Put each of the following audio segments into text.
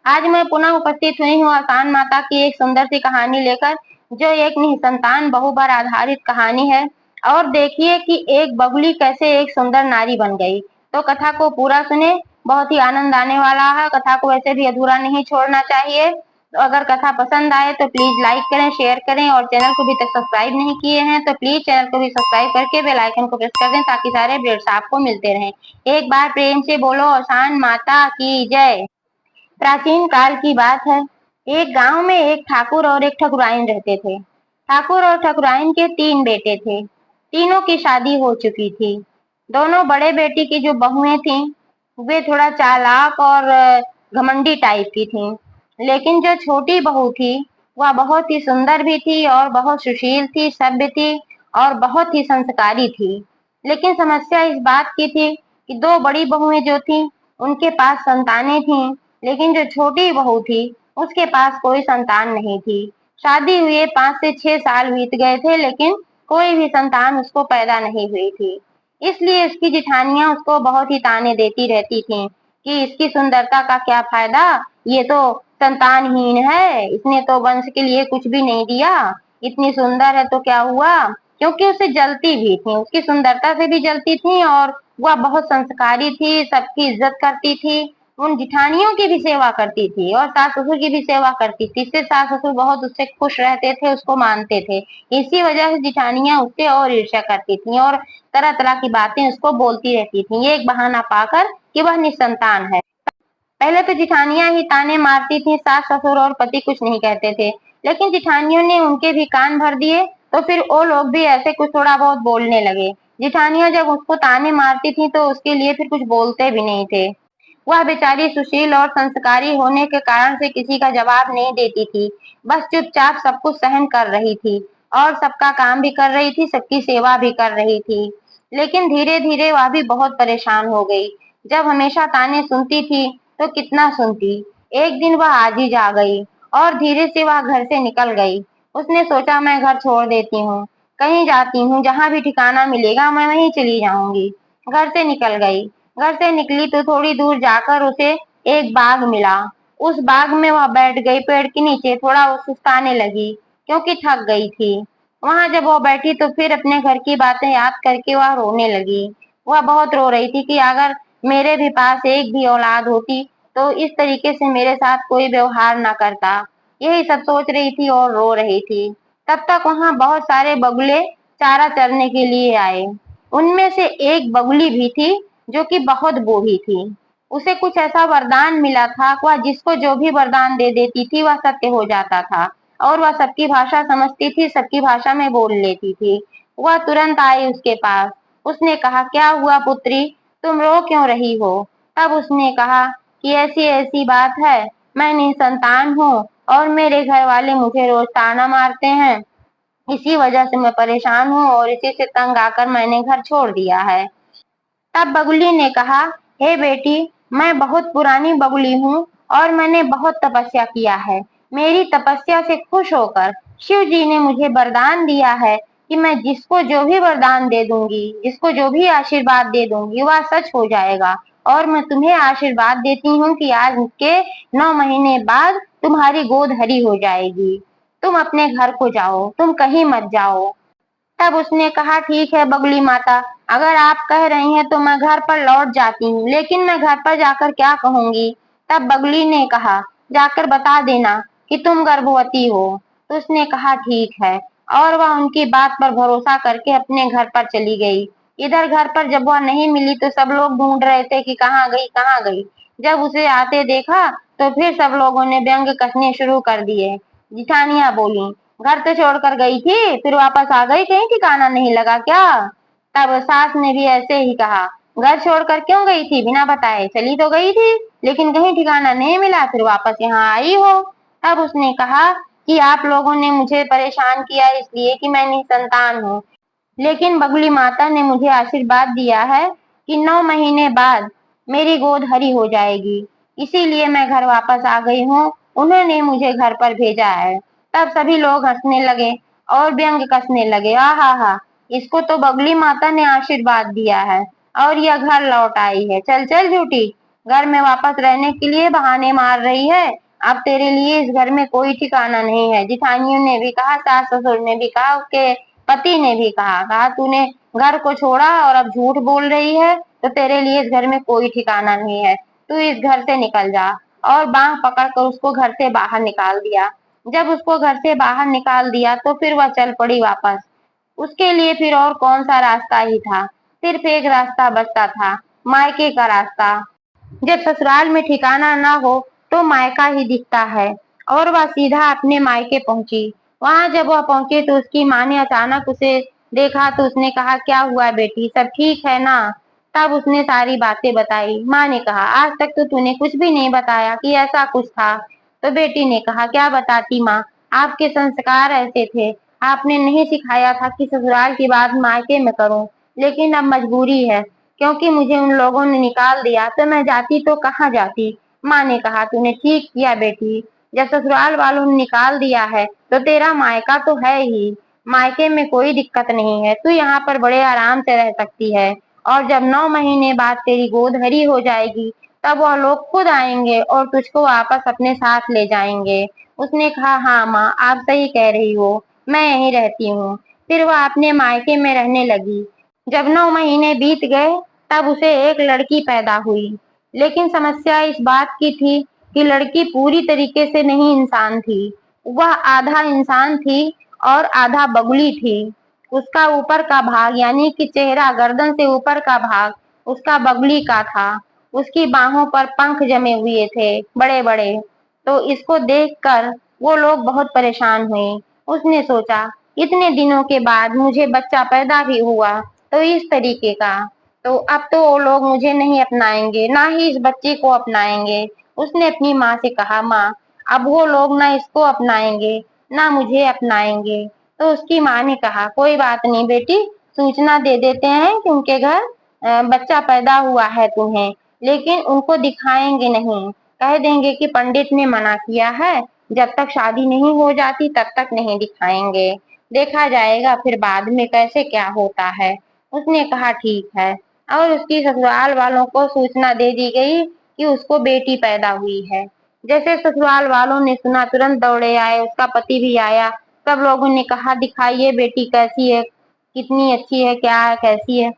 आज मैं पुनः उपस्थित हुई हूँ आसान माता की एक सुंदर सी कहानी लेकर, जो एक निसंतान बहू पर आधारित कहानी है। और देखिए कि एक बगुली कैसे एक सुंदर नारी बन गई। तो कथा को पूरा सुने, बहुत ही आनंद आने वाला है। कथा को वैसे भी अधूरा नहीं छोड़ना चाहिए। तो अगर कथा पसंद आए तो प्लीज लाइक करें, शेयर करें, और चैनल को अभी तक सब्सक्राइब नहीं किए हैं तो प्लीज चैनल को भी सब्सक्राइब करके बेल आइकन को प्रेस कर दें, ताकि सारे अपडेट्स आपको मिलते रहें। एक बार प्रेम से बोलो आसान माता की जय। प्राचीन काल की बात है। एक गांव में एक ठाकुर और एक ठकुराइन रहते थे। ठाकुर और ठकुराइन के 3 बेटे थे। तीनों की शादी हो चुकी थी। दोनों बड़े बेटी की जो बहुएं थीं, वे थोड़ा चालाक और घमंडी टाइप की थीं। लेकिन जो छोटी बहू थी, वह बहुत ही सुंदर भी थी और बहुत सुशील थी, सभ्य थी और बहुत ही संस्कारी थी। लेकिन समस्या इस बात की थी कि दो बड़ी बहुएं जो थीं, उनके पास संतानें थीं, लेकिन जो छोटी बहू थी, उसके पास कोई संतान नहीं थी। शादी हुए 5 से 6 साल बीत गए थे, लेकिन कोई भी संतान उसको पैदा नहीं हुई थी। इसलिए उसकी जिठानियां उसको बहुत ही ताने देती रहती थीं कि इसकी सुंदरता का क्या फायदा, ये तो संतानहीन है, इसने तो वंश के लिए कुछ भी नहीं दिया। इतनी सुंदर है तो क्या हुआ, क्योंकि उसे जलती भी थी, उसकी सुंदरता से भी जलती थी। और वह बहुत संस्कारी थी, सबकी इज्जत करती थी, उन जिठानियों की भी सेवा करती थी और सास ससुर की भी सेवा करती थी। इससे सास ससुर बहुत उससे खुश रहते थे, उसको मानते थे। इसी वजह से जिठानियां उससे और ईर्ष्या करती थी और तरह तरह की बातें उसको बोलती रहती थी, ये एक बहाना पाकर कि वह निसंतान है। पहले तो जिठानियां ही ताने मारती थी, सास ससुर और पति कुछ नहीं कहते थे। लेकिन जिठानियों ने उनके भी कान भर दिए, तो फिर वो लोग भी ऐसे कुछ थोड़ा बहुत बोलने लगे। जिठानियां जब उसको ताने मारती थी तो उसके लिए फिर कुछ बोलते भी नहीं थे। वह बेचारी सुशील और संस्कारी होने के कारण से किसी का जवाब नहीं देती थी। बस चुपचाप सब कुछ सहन कर रही थी और सबका काम भी कर रही थी, सबकी सेवा भी कर रही थी। लेकिन धीरे धीरे वह भी बहुत परेशान हो गई। जब हमेशा ताने सुनती थी तो कितना सुनती। एक दिन वह आजीज आ गई और धीरे से वह घर से निकल गई। उसने सोचा मैं घर छोड़ देती हूँ, कहीं जाती हूँ, जहाँ भी ठिकाना मिलेगा मैं वहीं चली जाऊंगी। घर से निकल गई। घर से निकली तो थोड़ी दूर जाकर उसे एक बाग मिला। उस बाग में वह बैठ गई, पेड़ के नीचे थोड़ा वो सुस्ताने लगी, क्योंकि थक गई थी। वहां जब वह बैठी तो फिर अपने घर की बातें याद करके वह रोने लगी। वह बहुत रो रही थी कि अगर मेरे भी पास एक भी औलाद होती तो इस तरीके से मेरे साथ कोई व्यवहार ना करता। यही सब सोच रही थी और रो रही थी। तब तक वहां बहुत सारे बगुले चारा चरने के लिए आए। उनमें से एक बगुली भी थी, जो कि बहुत बूढ़ी थी। उसे कुछ ऐसा वरदान मिला था, वह जिसको जो भी वरदान दे देती थी वह सत्य हो जाता था। और वह सबकी भाषा समझती थी, सबकी भाषा में बोल लेती थी। वह तुरंत आई उसके पास। उसने कहा क्या हुआ पुत्री, तुम रो क्यों रही हो। तब उसने कहा कि ऐसी ऐसी बात है, मैं निसंतान हूँ और मेरे घर वाले मुझे रोज ताना मारते हैं। इसी वजह से मैं परेशान हूँ और इसी से तंग आकर मैंने घर छोड़ दिया है। तब बगुली ने कहा, हे बेटी, मैं बहुत पुरानी बगुली हूँ और मैंने बहुत तपस्या किया है। मेरी तपस्या से खुश होकर शिव जी ने मुझे वरदान दिया है कि मैं जिसको जो भी वरदान दे दूंगी, जिसको जो भी आशीर्वाद दे दूंगी वह सच हो जाएगा। और मैं तुम्हें आशीर्वाद देती हूँ कि आज के 9 महीने बाद तुम्हारी गोद हरी हो जाएगी। तुम अपने घर को जाओ, तुम कहीं मत जाओ। तब उसने कहा ठीक है बगुली माता, अगर आप कह रही हैं तो मैं घर पर लौट जाती हूँ, लेकिन मैं घर पर जाकर क्या कहूंगी। तब बगुली ने कहा जाकर बता देना कि तुम गर्भवती हो। तो उसने कहा ठीक है, और वह उनकी बात पर भरोसा करके अपने घर पर चली गई। इधर घर पर जब वह नहीं मिली तो सब लोग ढूंढ रहे थे कि कहाँ गई कहाँ गई। जब उसे आते देखा तो फिर सब लोगों ने व्यंग कसने शुरू कर दिए। जिठानियां बोली, घर तो छोड़कर गई थी, फिर वापस आ गई, कहीं ठिकाना नहीं लगा क्या। तब सास ने भी ऐसे ही कहा, घर छोड़कर क्यों गई थी, बिना बताए चली तो गई थी, लेकिन कहीं ठिकाना नहीं मिला, फिर वापस यहाँ आई हो। तब उसने कहा कि आप लोगों ने मुझे परेशान किया इसलिए कि मैं निसंतान हूँ, लेकिन बगुली माता ने मुझे आशीर्वाद दिया है कि 9 महीने बाद मेरी गोद हरी हो जाएगी, इसीलिए मैं घर वापस आ गई हूँ। उन्होंने मुझे घर पर भेजा है। तब सभी लोग हंसने लगे और व्यंग कसने लगे, हा हा, इसको तो बगली माता ने आशीर्वाद दिया है और यह घर लौट आई है। चल चल झूठी, घर में वापस रहने के लिए बहाने मार रही है। अब तेरे लिए इस घर में कोई ठिकाना नहीं है। जिठानियों ने भी कहा, सास ससुर ने भी कहा, उसके पति ने भी कहा तूने घर को छोड़ा और अब झूठ बोल रही है, तो तेरे लिए इस घर में कोई ठिकाना नहीं है, तू इस घर से निकल जा। और बांह पकड़कर उसको घर से बाहर निकाल दिया। जब उसको घर से बाहर निकाल दिया तो फिर वह चल पड़ी वापस। उसके लिए फिर और कौन सा रास्ता ही था। सिर्फ एक रास्ता बचता था, मायके का रास्ता। जब ससुराल में ठिकाना ना हो तो मायका ही दिखता है। और वह सीधा अपने मायके पहुंची। वहां जब वह पहुंची तो उसकी माँ ने अचानक उसे देखा तो उसने कहा, क्या हुआ बेटी, सब ठीक है ना। तब उसने सारी बातें बताई। माँ ने कहा, आज तक तो तूने कुछ भी नहीं बताया कि ऐसा कुछ था। तो बेटी ने कहा, क्या बताती माँ, आपके संस्कार ऐसे थे। आपने नहीं सिखाया था कि ससुराल की बात मायके में करूं, लेकिन अब मजबूरी है, क्योंकि मुझे उन लोगों ने निकाल दिया तो मैं जाती तो कहाँ जाती। माँ ने कहा, तूने ठीक किया बेटी, जब ससुराल वालों ने निकाल दिया है तो तेरा मायका तो है ही। मायके में कोई दिक्कत नहीं है, तू यहाँ पर बड़े आराम से रह सकती है। और जब 9 महीने बाद तेरी गोद हरी हो जाएगी तब वह लोग खुद आएंगे और तुझको वापस अपने साथ ले जाएंगे। उसने कहा, हाँ माँ, आप सही कह रही हो, मैं यहीं रहती हूँ। फिर वह अपने मायके में रहने लगी। जब 9 महीने बीत गए तब उसे एक लड़की पैदा हुई। लेकिन समस्या इस बात की थी कि लड़की पूरी तरीके से नहीं इंसान थी। वह आधा इंसान थी और आधा बगुली थी। उसका ऊपर का भाग यानी कि चेहरा, गर्दन से ऊपर का भाग उसका बगुली का था। उसकी बाहों पर पंख जमे हुए थे, बड़े बड़े। तो इसको देखकर वो लोग बहुत परेशान हुए। उसने सोचा, इतने दिनों के बाद मुझे बच्चा पैदा भी हुआ तो इस तरीके का, तो अब तो वो लोग मुझे नहीं अपनाएंगे, ना ही इस बच्चे को अपनाएंगे। उसने अपनी माँ से कहा, माँ, अब वो लोग ना इसको अपनाएंगे ना मुझे अपनाएंगे। तो उसकी माँ ने कहा, कोई बात नहीं बेटी, सूचना दे देते हैं कि उनके घर बच्चा पैदा हुआ है तुम्हें, लेकिन उनको दिखाएंगे नहीं। कह देंगे कि पंडित ने मना किया है, जब तक शादी नहीं हो जाती तब तक नहीं दिखाएंगे, देखा जाएगा फिर बाद में कैसे क्या होता है। उसने कहा, ठीक है। और उसकी ससुराल वालों को सूचना दे दी गई कि उसको बेटी पैदा हुई है। जैसे ससुराल वालों ने सुना तुरंत दौड़े आए, उसका पति भी आया। सब लोगों ने कहा, दिखाइए बेटी कैसी है, कितनी अच्छी है, क्या है, कैसी है।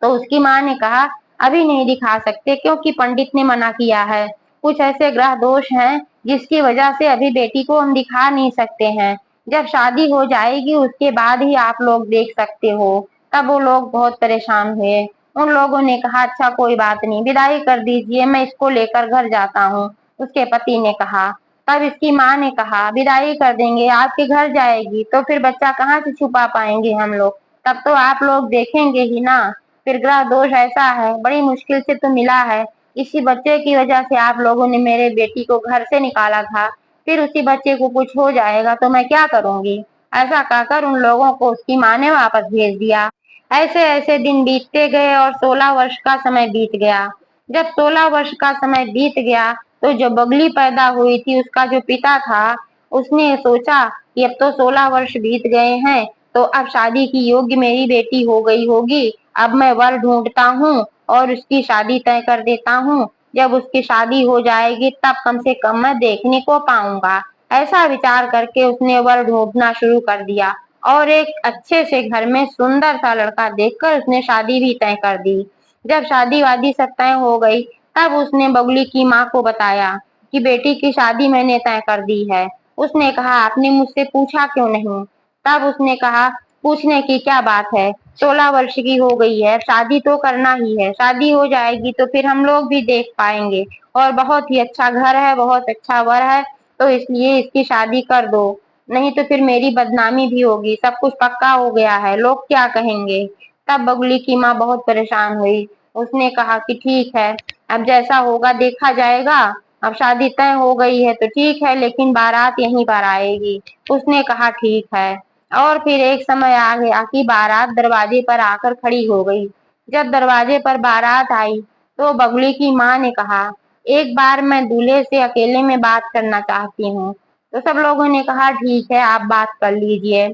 तो उसकी माँ ने कहा, अभी नहीं दिखा सकते क्योंकि पंडित ने मना किया है। कुछ ऐसे ग्रह दोष हैं जिसकी वजह से अभी बेटी को हम दिखा नहीं सकते हैं। जब शादी हो जाएगी उसके बाद ही आप लोग देख सकते हो। तब वो लोग बहुत परेशान हुए। उन लोगों ने कहा, अच्छा कोई बात नहीं, विदाई कर दीजिए, मैं इसको लेकर घर जाता हूँ। उसके पति ने कहा। तब इसकी माँ ने कहा, विदाई कर देंगे, आपके घर जाएगी तो फिर बच्चा कहाँ से छुपा पाएंगे हम लोग, तब तो आप लोग देखेंगे ही ना। फिर ग्रह दोष ऐसा है, बड़ी मुश्किल से तो मिला है, इसी बच्चे की वजह से आप लोगों ने मेरे बेटी को घर से निकाला था, फिर उसी बच्चे को कुछ हो जाएगा तो मैं क्या करूंगी। ऐसा कहकर उन लोगों को उसकी माँ ने वापस भेज दिया। ऐसे ऐसे दिन बीतते गए और 16 वर्ष का समय बीत गया। जब 16 वर्ष का समय बीत गया तो जो बगली पैदा हुई थी उसका जो पिता था, उसने सोचा कि अब तो 16 वर्ष बीत गए हैं, तो अब शादी की योग्य मेरी बेटी हो गई होगी। अब मैं वर ढूंढता हूँ और उसकी शादी तय कर देता हूँ। जब उसकी शादी हो जाएगी तब कम से कम मैं देखने को पाऊंगा। ऐसा विचार करके उसने वर ढूंढना शुरू कर दिया और एक अच्छे से घर में सुंदर सा लड़का देखकर उसने शादी भी तय कर दी। जब शादी वादी सब तय हो गई तब उसने बगुली की माँ को बताया कि बेटी की शादी मैंने तय कर दी है। उसने कहा, आपने मुझसे पूछा क्यों नहीं। तब उसने कहा, पूछने की क्या बात है, 16 वर्ष की हो गई है, शादी तो करना ही है, शादी हो जाएगी तो फिर हम लोग भी देख पाएंगे, और बहुत ही अच्छा घर है, बहुत अच्छा वर है, तो इसलिए इसकी शादी कर दो, नहीं तो फिर मेरी बदनामी भी होगी, सब कुछ पक्का हो गया है, लोग क्या कहेंगे। तब बगुली की माँ बहुत परेशान हुई। उसने कहा कि ठीक है, अब जैसा होगा देखा जाएगा, अब शादी तय हो गई है तो ठीक है, लेकिन बारात यहीं पर आएगी। उसने कहा ठीक है। और फिर एक समय आ गया कि बारात दरवाजे पर आकर खड़ी हो गई। जब दरवाजे पर बारात आई तो बगुली की माँ ने कहा, एक बार मैं दूल्हे से अकेले में बात करना चाहती हूँ। तो सब लोगों ने कहा ठीक है, आप बात कर लीजिए।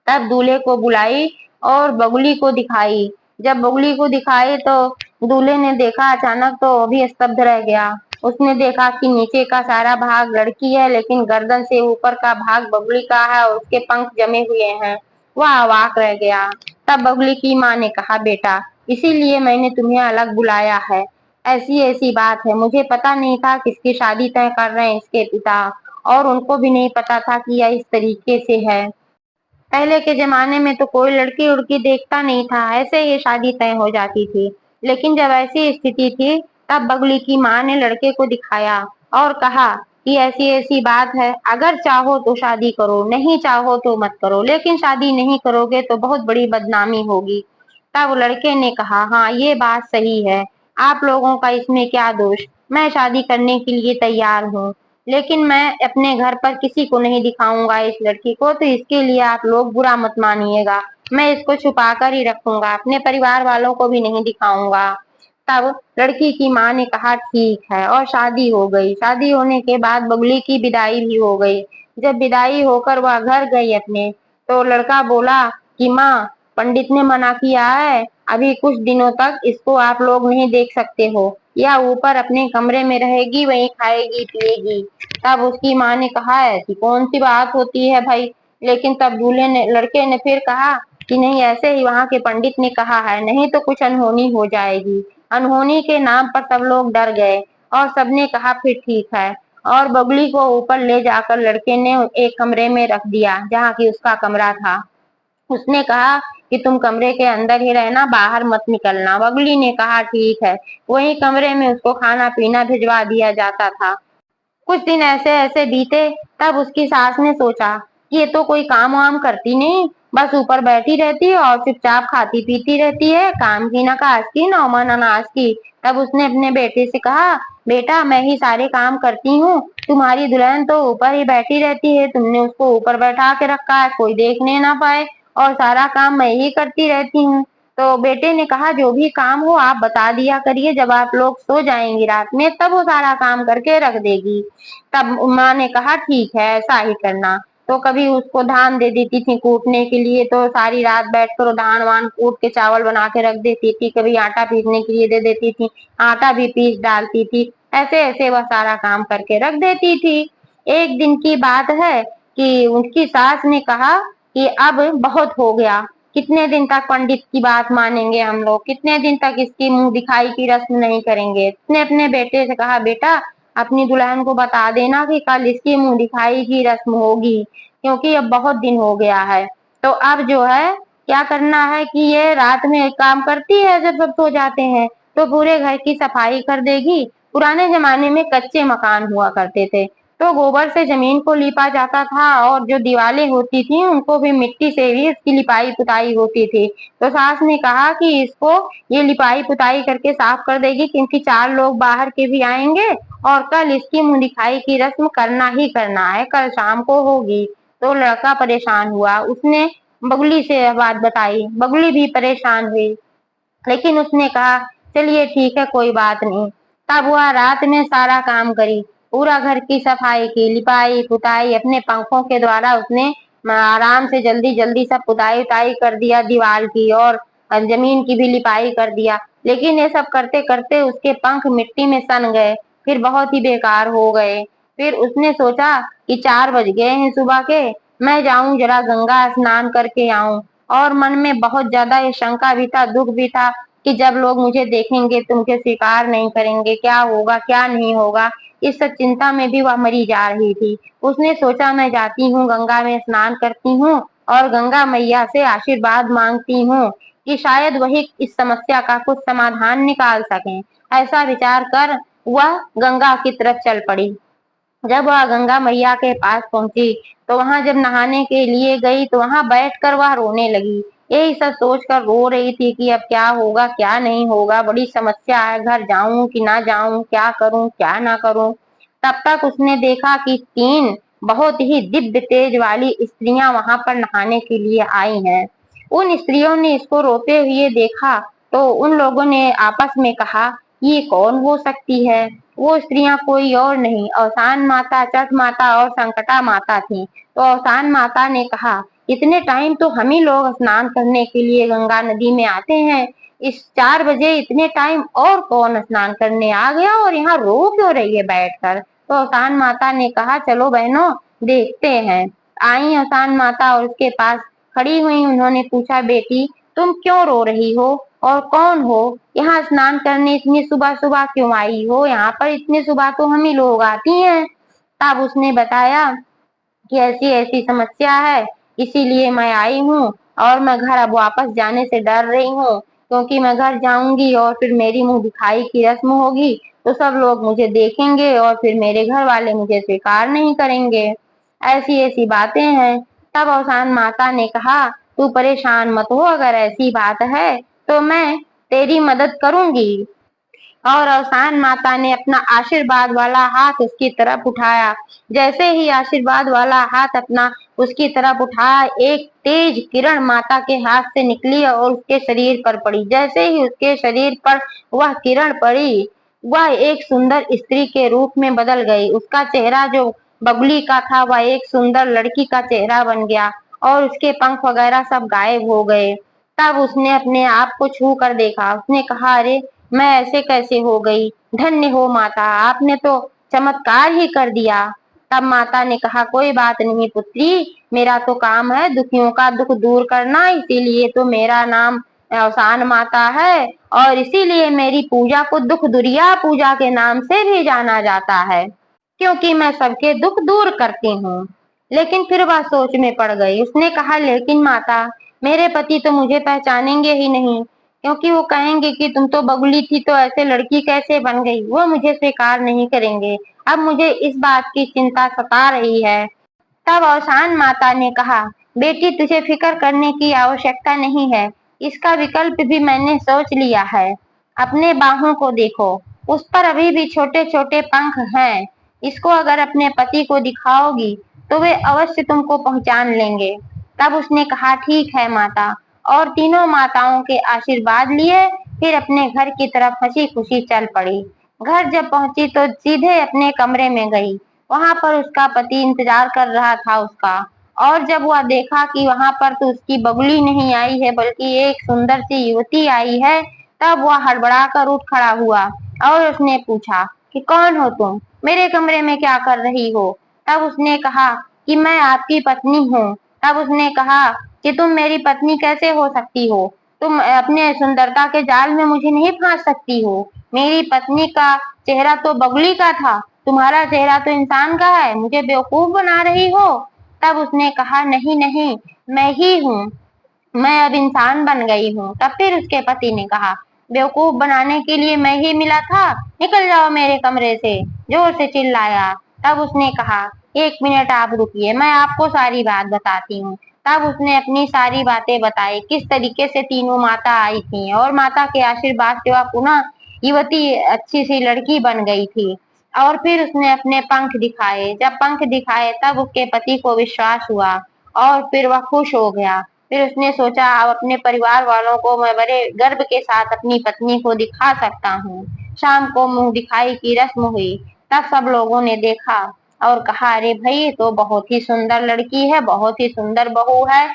तब दूल्हे को बुलाई और बगुली को दिखाई। जब बगुली को दिखाई तो दूल्हे ने देखा अचानक तो वो भी स्तब्ध रह गया। उसने देखा कि नीचे का सारा भाग लड़की है, लेकिन गर्दन से ऊपर का भाग बगुली का है और उसके पंख जमे हुए हैं। वह अवाक रह गया। तब बगुली की माँ ने कहा, बेटा, इसीलिए मैंने तुम्हें अलग बुलाया है। ऐसी ऐसी बात है, मुझे पता नहीं था किसकी शादी तय कर रहे हैं इसके पिता, और उनको भी नहीं पता था कि यह इस तरीके से है। पहले के जमाने में तो कोई लड़की उड़की देखता नहीं था, ऐसे ही शादी तय हो जाती थी। लेकिन जब ऐसी स्थिति थी, तब बगली की माँ ने लड़के को दिखाया और कहा कि ऐसी ऐसी बात है, अगर चाहो तो शादी करो, नहीं चाहो तो मत करो, लेकिन शादी नहीं करोगे तो बहुत बड़ी बदनामी होगी। तब लड़के ने कहा, हाँ, ये बात सही है, आप लोगों का इसमें क्या दोष, मैं शादी करने के लिए तैयार हूँ, लेकिन मैं अपने घर पर किसी को नहीं दिखाऊंगा इस लड़की को, तो इसके लिए आप लोग बुरा मत मानिएगा। मैं इसको छुपा कर ही रखूंगा, अपने परिवार वालों को भी नहीं दिखाऊंगा। तब लड़की की माँ ने कहा, ठीक है, और शादी हो गई। शादी होने के बाद बबली की विदाई भी हो गई। जब विदाई होकर वह घर गई अपने, तो लड़का बोला कि माँ, पंडित ने मना किया है, अभी कुछ दिनों तक इसको आप लोग नहीं देख सकते हो, या ऊपर अपने कमरे में रहेगी, वहीं खाएगी पिएगी। तब उसकी माँ ने कहा, ऐसी कौन सी बात होती है भाई। लेकिन तब दूल्हे ने लड़के ने फिर कहा कि नहीं, ऐसे ही वहां के पंडित ने कहा है, नहीं तो कुछ अनहोनी हो जाएगी। अनहोनी के नाम पर सब लोग डर गए और सबने कहा फिर ठीक है। और बबली को ऊपर ले जाकर लड़के ने एक कमरे में रख दिया, जहाँ की उसका कमरा था। उसने कहा कि तुम कमरे के अंदर ही रहना, बाहर मत निकलना। बगली ने कहा ठीक है। वही कमरे में उसको खाना पीना भिजवा दिया जाता था। कुछ दिन ऐसे ऐसे बीते। तब उसकी सास ने सोचा कि ये तो कोई काम वाम करती नहीं, बस ऊपर बैठी रहती है और चुपचाप खाती पीती रहती है, काम की ना काज की ना मन अनाज की। तब उसने अपने बेटे से कहा, बेटा, मैं ही सारे काम करती हूँ, तुम्हारी दुल्हन तो ऊपर ही बैठी रहती है, तुमने उसको ऊपर बैठा के रखा है, कोई देखने ना पाए, और सारा काम मैं ही करती रहती हूँ। तो बेटे ने कहा, जो भी काम हो आप बता दिया करिए, जब आप लोग सो जाएंगी रात में तब वो सारा काम करके रख देगी। तब माँ ने कहा ठीक है, ऐसा ही करना। तो कभी उसको धान दे देती थी कूटने के लिए, तो सारी रात बैठकर वो धान वान कूट के चावल बना के रख देती थी। कभी आटा पीसने के लिए दे देती थी, आटा भी पीस डालती थी। ऐसे ऐसे वह सारा काम करके रख देती थी। एक दिन की बात है कि उनकी सास ने कहा कि अब बहुत हो गया, कितने दिन तक पंडित की बात मानेंगे हम लोग, कितने दिन तक इसकी मुंह दिखाई की रस्म नहीं करेंगे। उसने अपने बेटे से कहा, बेटा, अपनी दुल्हन को बता देना कि कल इसकी मुंह दिखाई की रस्म होगी, क्योंकि अब बहुत दिन हो गया है। तो अब जो है क्या करना है कि ये रात में एक काम करती है, जब सब सो जाते हैं तो पूरे घर की सफाई कर देगी। पुराने जमाने में कच्चे मकान हुआ करते थे, तो गोबर से जमीन को लीपा जाता था, और जो दीवारें होती थी उनको भी मिट्टी से ही उसकी लिपाई पुताई होती थी। तो सास ने कहा कि इसको ये लिपाई पुताई करके साफ कर देगी, क्योंकि 4 लोग बाहर के भी आएंगे, और कल इसकी मुंह दिखाई की रस्म करना ही करना है, कल शाम को होगी। तो लड़का परेशान हुआ, उसने बगली से यह बात बताई, बगली भी परेशान हुई, लेकिन उसने कहा चलिए ठीक है, कोई बात नहीं। तब वह रात में सारा काम करी, पूरा घर की सफाई की, लिपाई पुताई अपने पंखों के द्वारा उसने आराम से जल्दी जल्दी सब पुताई उताई कर दिया, दीवार की और जमीन की भी लिपाई कर दिया। लेकिन ये सब करते करते उसके पंख मिट्टी में सन गए, फिर बहुत ही बेकार हो गए। फिर उसने सोचा कि 4 बज गए हैं सुबह के, मैं जाऊं जरा गंगा स्नान करके आऊं। और मन में बहुत ज्यादा ये शंका भी था, दुख भी था कि जब लोग मुझे देखेंगे तो मुझे स्वीकार नहीं करेंगे, क्या होगा क्या नहीं होगा। इस सब चिंता में भी वह मरी जा रही थी। उसने सोचा, मैं जाती हूँ गंगा में स्नान करती हूँ और गंगा मैया से आशीर्वाद मांगती हूँ कि शायद वही इस समस्या का कुछ समाधान निकाल सकें। ऐसा विचार कर वह गंगा की तरफ चल पड़ी। जब वह गंगा मैया के पास पहुंची, तो वहां जब नहाने के लिए गई, तो वहां बैठकर वह रोने लगी। यही सब सोचकर रो रही थी कि अब क्या होगा क्या नहीं होगा, बड़ी समस्या है, घर जाऊं कि ना जाऊं, क्या करूं क्या ना करूं। तब तक उसने देखा कि 3 बहुत ही दिव्य तेज वाली स्त्रियां वहां पर नहाने के लिए आई हैं। उन स्त्रियों ने इसको रोते हुए देखा, तो उन लोगों ने आपस में कहा, ये कौन हो सकती है। वो स्त्रियां कोई और नहीं, अवसान माता, चट माता और संकटा माता थी। तो अवसान माता ने कहा, इतने टाइम तो हम ही लोग स्नान करने के लिए गंगा नदी में आते हैं, इस 4 बजे इतने टाइम और कौन स्नान करने आ गया और यहाँ रो क्यों रही है बैठकर। तो अवसान माता ने कहा चलो बहनों देखते हैं। आई अवसान माता और उसके पास खड़ी हुई। उन्होंने पूछा बेटी तुम क्यों रो रही हो और कौन हो, यहाँ स्नान करने इतनी सुबह सुबह क्यों आई हो, यहाँ पर इतने सुबह तो हम ही लोग आती हैं। तब उसने बताया कि ऐसी ऐसी समस्या है इसीलिए मैं आई हूँ और मैं घर अब वापस जाने से डर रही हूँ, क्योंकि मैं घर जाऊंगी और फिर मेरी मुंह दिखाई की रस्म होगी तो सब लोग मुझे देखेंगे और फिर मेरे घर वाले मुझे स्वीकार नहीं करेंगे। ऐसी ऐसी बातें हैं। तब अवसान माता ने कहा तू परेशान मत हो, अगर ऐसी बात है तो मैं तेरी मदद करूंगी। और अवसान माता ने अपना आशीर्वाद वाला हाथ उसकी तरफ उठाया। जैसे ही आशीर्वाद वाला हाथ अपना उसकी तरफ उठाया, एक तेज किरण माता के हाथ से निकली और उसके शरीर पर पड़ी। जैसे ही उसके शरीर पर वह किरण पड़ी, वह एक सुंदर स्त्री के रूप में बदल गई। उसका चेहरा जो बगुली का था वह एक सुंदर लड़की का चेहरा बन गया और उसके पंख वगैरह सब गायब हो गए। तब उसने अपने आप को छू कर देखा। उसने कहा अरे मैं ऐसे कैसे हो गई, धन्य हो माता, आपने तो चमत्कार ही कर दिया। तब माता ने कहा कोई बात नहीं पुत्री, मेरा तो काम है दुखियों का दुख दूर करना, इसीलिए तो मेरा नाम अवसान माता है और इसीलिए मेरी पूजा को दुख दुरिया पूजा के नाम से भी जाना जाता है, क्योंकि मैं सबके दुख दूर करती हूँ। लेकिन फिर वह सोच में पड़ गई। उसने कहा लेकिन माता मेरे पति तो मुझे पहचानेंगे ही नहीं, क्योंकि वो कहेंगे कि तुम तो बगुली थी तो ऐसे लड़की कैसे बन गई, वो मुझे स्वीकार नहीं करेंगे। अब मुझे इस बात की चिंता सता रही है। तब अवसान माता ने कहा बेटी तुझे फिक्र करने की आवश्यकता नहीं है, इसका विकल्प भी मैंने सोच लिया है। अपने बाहों को देखो, उस पर अभी भी छोटे छोटे पंख हैं। इसको अगर अपने पति को दिखाओगी तो वे अवश्य तुमको पहचान लेंगे। तब उसने कहा ठीक है माता, और तीनों माताओं के आशीर्वाद लिए फिर अपने घर की तरफ हंसी खुशी चल पड़ी। घर जब पहुंची तो सीधे अपने कमरे में गई। वहां पर उसका पति इंतजार कर रहा था उसका। और जब वह देखा कि वहां पर तो उसकी बगुली नहीं आई है बल्कि एक सुंदर सी युवती आई है, तब वह हड़बड़ा कर उठ खड़ा हुआ और उसने पूछा कि कौन हो तुम, मेरे कमरे में क्या कर रही हो। तब उसने कहा कि मैं आपकी पत्नी हूँ। तब उसने कहा कि तुम मेरी पत्नी कैसे हो सकती हो, तुम अपने सुंदरता के जाल में मुझे नहीं फांस सकती हो। मेरी पत्नी का चेहरा तो बगुली का था, तुम्हारा चेहरा तो इंसान का है, मुझे बेवकूफ बना रही हो। तब उसने कहा नहीं नहीं, मैं ही हूँ, मैं अब इंसान बन गई हूँ। तब फिर उसके पति ने कहा बेवकूफ बनाने के लिए मैं ही मिला था, निकल जाओ मेरे कमरे से, जोर से चिल्लाया। तब उसने कहा एक मिनट आप रुकिए, मैं आपको सारी बात बताती हूँ। तब उसने अपनी सारी बातें बताई, किस तरीके से तीनों माता आई थी और माता के आशीर्वाद से वह पुनः युवती अच्छी सी लड़की बन गई थी। और फिर उसने अपने पंख दिखाए। जब पंख दिखाए तब उसके पति को विश्वास हुआ और फिर वह खुश हो गया। फिर उसने सोचा अब अपने परिवार वालों को मैं बड़े गर्व के साथ अपनी पत्नी को दिखा सकता हूँ। शाम को मुंह दिखाई की रस्म हुई। तब सब लोगों ने देखा और कहा अरे भाई ये तो बहुत ही सुंदर लड़की है, बहुत ही सुंदर बहू है।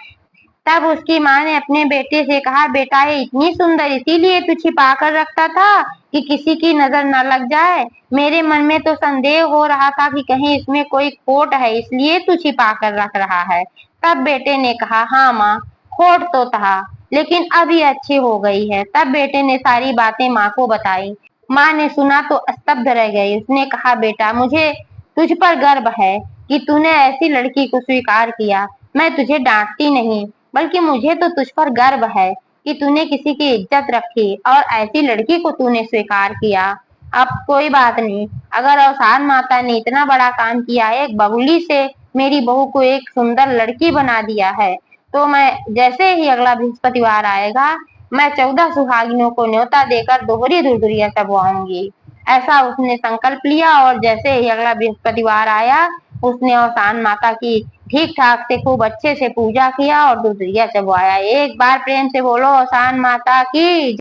तब उसकी माँ ने अपने बेटे से कहा बेटा ये इतनी सुंदर इसीलिए तू छिपा कर रखता था कि किसी की नजर न लग जाए। मेरे मन में तो संदेह हो रहा था कि कहीं इसमें कोई खोट है, इसलिए तू छिपा कर रख रहा है। तब बेटे ने कहा हाँ माँ, खोट तो था लेकिन अब ये अच्छी हो गई है। तब बेटे ने सारी बातें माँ को बताई। माँ ने सुना तो स्तब्ध रह गई। उसने कहा बेटा मुझे तुझ पर गर्व है कि तूने ऐसी लड़की को स्वीकार किया। मैं तुझे डांटती नहीं, बल्कि मुझे तो तुझ पर गर्व है कि तूने किसी की इज्जत रखी और ऐसी लड़की को तूने स्वीकार किया। अब कोई बात नहीं, अगर अवसान माता ने इतना बड़ा काम किया है, एक बगुली से मेरी बहू को एक सुंदर लड़की बना दिया है, तो मैं जैसे ही अगला बृहस्पतिवार आएगा मैं 14 सुहागिनों को न्योता देकर दोहरी दुर्दुरिया चबवाऊंगी। ऐसा उसने संकल्प लिया और जैसे ही अगला बृहस्पतिवार आया उसने अवसान माता की ठीक ठाक से खूब अच्छे से पूजा किया और दुर्दुरिया चबवाया। एक बार प्रेम से बोलो अवसान माता की।